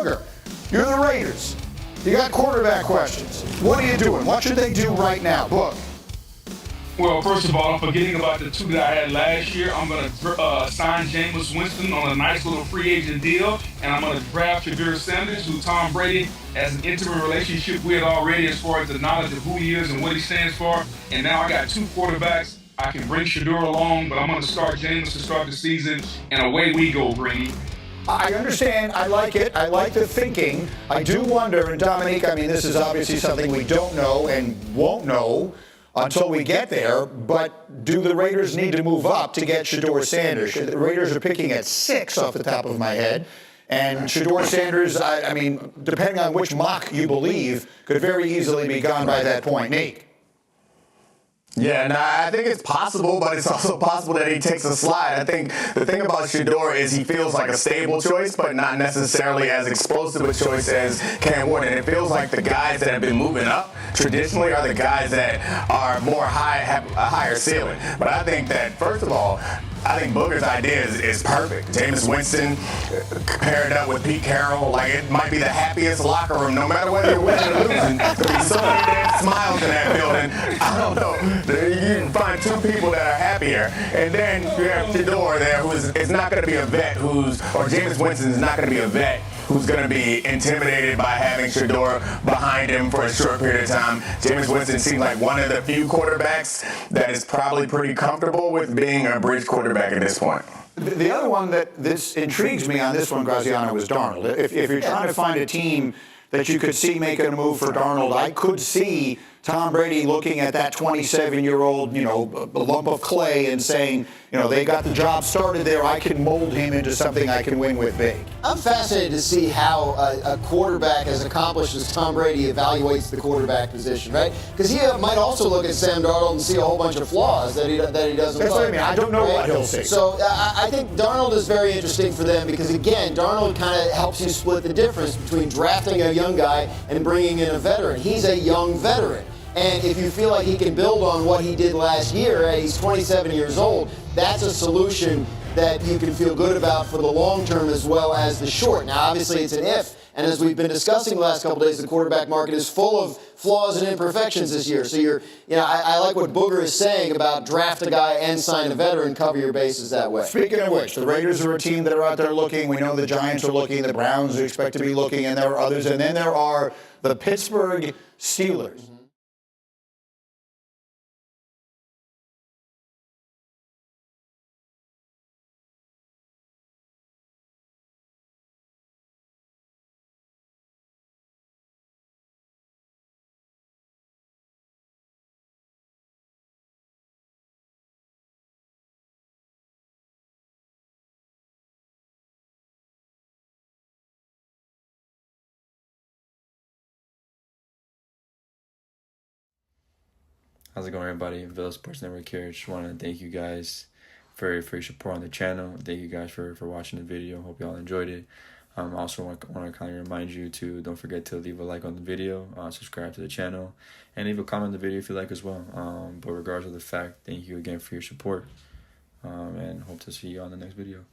Booger, you're the Raiders. You got quarterback questions. What are you doing? What should they do right now? Book. Well, first of all, I'm forgetting about the two that I had last year. I'm going to sign Jameis Winston on a nice little free agent deal, and I'm going to draft Shedeur Sanders, who Tom Brady has an intimate relationship with already as far as the knowledge of who he is and what he stands for. And now I got two quarterbacks. I can bring Shedeur along, but I'm going to start Jameis to start the season, and away we go, Brady. I understand. I like it. I like the thinking. I do wonder, and Dominique, I mean, this is obviously something we don't know and won't know until we get there, but do the Raiders need to move up to get Shedeur Sanders? The Raiders are picking at 6 off the top of my head, and Shedeur Sanders, I mean, depending on which mock you believe, could very easily be gone by that point. Nate? Yeah, I think it's possible, but it's also possible that he takes a slide. I think the thing about Shedeur is he feels like a stable choice, but not necessarily as explosive a choice as Cam Ward. And it feels like the guys that have been moving up traditionally are the guys that are more have a higher ceiling. But I think that, first of all, I think Booger's idea is perfect. Jameis Winston paired up with Pete Carroll, like it might be the happiest locker room, no matter whether you're winning or losing. There'll be so many damn smiles in that building. I don't know. You can find two people that are happier. And then you have Shedeur there, who is not going to be a vet or Jameis Winston is not going to be a vet who's going to be intimidated by having Shedeur behind him for a short period of time. Jameis Winston seems like one of the few quarterbacks that is probably pretty comfortable with being a bridge quarterback at this point. The other one that this intrigues me on this one, Graziano, is Darnold. If you're trying to find a team that you could see making a move for Darnold, I could see Tom Brady looking at that 27-year-old, lump of clay and saying, they got the job started there. I can mold him into something I can win with big. I'm fascinated to see how a quarterback as accomplished as Tom Brady evaluates the quarterback position, right? Because he might also look at Sam Darnold and see a whole bunch of flaws that he doesn't. That's what I mean. I don't know what he'll see. So I think Darnold is very interesting for them because, again, Darnold kind of helps you split the difference between drafting a young guy and bringing in a veteran. He's a young veteran. And if you feel like he can build on what he did last year, he's 27 years old, that's a solution that you can feel good about for the long term as well as the short. Now, obviously, it's an if, and as we've been discussing the last couple of days, the quarterback market is full of flaws and imperfections this year. So I like what Booger is saying about draft a guy and sign a veteran, cover your bases that way. Speaking of which, the Raiders are a team that are out there looking. We know the Giants are looking, the Browns are expect to be looking, and there are others. And then there are the Pittsburgh Steelers. How's it going, everybody? Villa Sports Network here. Just want to thank you guys for your support on the channel. Thank you guys for watching the video. Hope you all enjoyed it. I also want to kind of remind you to don't forget to leave a like on the video, subscribe to the channel, and leave a comment on the video if you like as well. But regardless of the fact, thank you again for your support, and hope to see you on the next video.